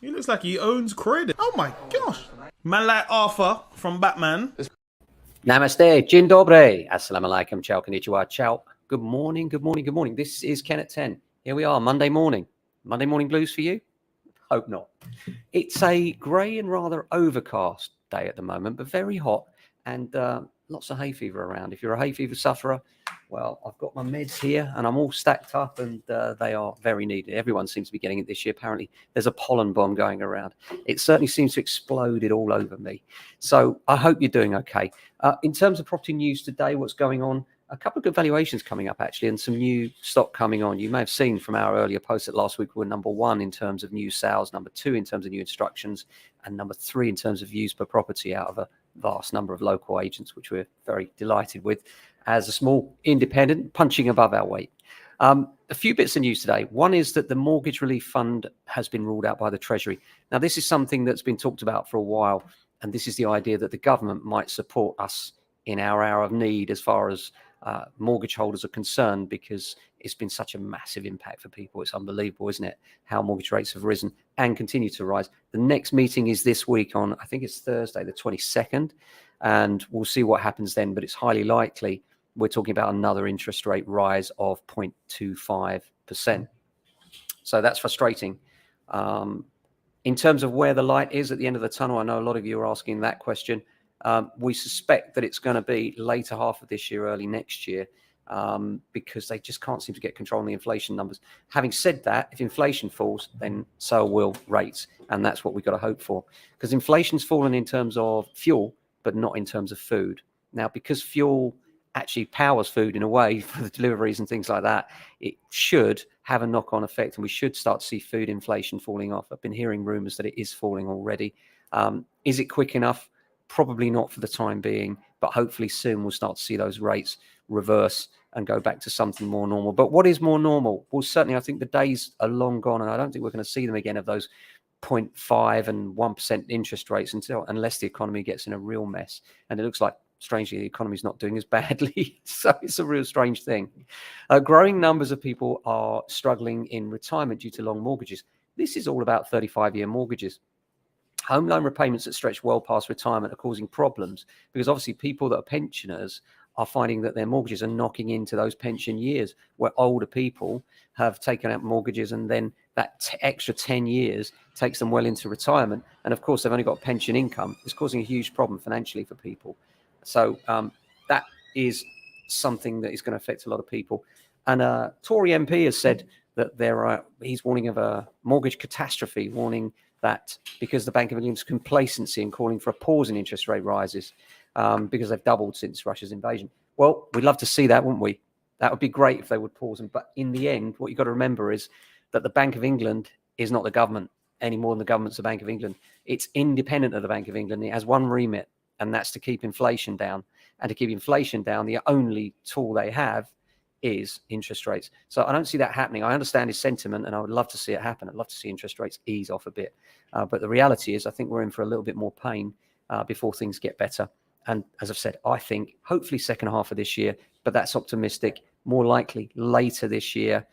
He looks like he owns credit. Oh my gosh. Man like Arthur from Batman. Namaste, Dzień dobry, assalamu alaikum, ciao, konnichiwa, ciao. Good morning, good morning, good morning. This is Ken at 10. Here we are, Monday morning. Monday morning blues for you? Hope not. It's a grey and rather overcast day at the moment, but very hot and lots of hay fever around. If you're a hay fever sufferer, well, I've got my meds here and I'm all stacked up and they are very needed. Everyone seems to be getting it this year. Apparently, there's a pollen bomb going around. It certainly seems to explode all over me. So I hope you're doing okay. In terms of property news today, what's going on? A couple of good valuations coming up, actually, and some new stock coming on. You may have seen from our earlier post that last week we were number 1 in terms of new sales, number 2 in terms of new instructions, and number 3 in terms of views per property out of a vast number of local agents, which we're very delighted with as a small independent punching above our weight. A few bits of news today. One is that the Mortgage Relief Fund has been ruled out by the Treasury. Now, this is something that's been talked about for a while, and this is the idea that the government might support us in our hour of need as far as mortgage holders are concerned, because it's been such a massive impact for people. It's unbelievable, isn't it, how mortgage rates have risen and continue to rise. The next meeting is this week on, I think it's Thursday, the 22nd, and we'll see what happens then, but it's highly likely we're talking about another interest rate rise of 0.25%. So that's frustrating. In terms of where the light is at the end of the tunnel, I know a lot of you are asking that question. We suspect that it's going to be later half of this year, early next year, because they just can't seem to get control on the inflation numbers. Having said that, if inflation falls, then so will rates. And that's what we've got to hope for, because inflation's fallen in terms of fuel, but not in terms of food. Now, because fuel actually powers food in a way for the deliveries and things like that, it should have a knock-on effect, and we should start to see food inflation falling off. I've been hearing rumors that it is falling already. Is it quick enough? Probably not for the time being, but hopefully soon we'll start to see those rates reverse and go back to something more normal. But what is more normal? Well, certainly I think the days are long gone, and I don't think we're going to see them again of those 0.5 and 1% interest rates unless the economy gets in a real mess. And it looks like, strangely, the economy's not doing as badly. So it's a real strange thing. Growing numbers of people are struggling in retirement due to long mortgages. This is all about 35-year mortgages. Home loan repayments that stretch well past retirement are causing problems, because obviously people that are pensioners are finding that their mortgages are knocking into those pension years, where older people have taken out mortgages, and then that extra 10 years takes them well into retirement. And of course, they've only got pension income. It's causing a huge problem financially for people. So that is something that is going to affect a lot of people. And a Tory MP has said that he's warning of a mortgage catastrophe, warning that because the Bank of England's complacency in calling for a pause in interest rate rises, because they've doubled since Russia's invasion. Well, we'd love to see that, wouldn't we? That would be great if they would pause them. But in the end, what you've got to remember is that the Bank of England is not the government any more than the government's the Bank of England. It's independent of the Bank of England. It has one remit, and that's to keep inflation down. And to keep inflation down, the only tool they have is interest rates. So I don't see that happening. I understand his sentiment, and I would love to see it happen. I'd love to see interest rates ease off a bit. But the reality is, I think we're in for a little bit more pain before things get better. And as I've said, I think hopefully second half of this year, but that's optimistic. More likely later this year,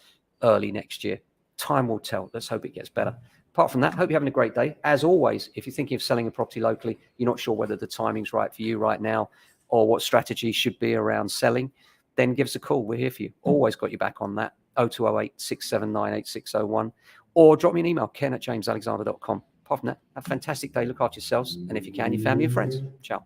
early next year. Time will tell. Let's hope it gets better. Apart from that, hope you're having a great day. As always, if you're thinking of selling a property locally, you're not sure whether the timing's right for you right now or what strategy should be around selling, then give us a call. We're here for you. Always got your back on that. 0208 679 8601. Or drop me an email, ken@jamesalexander.com. Apart from that, have a fantastic day. Look after yourselves. And if you can, your family and friends. Ciao.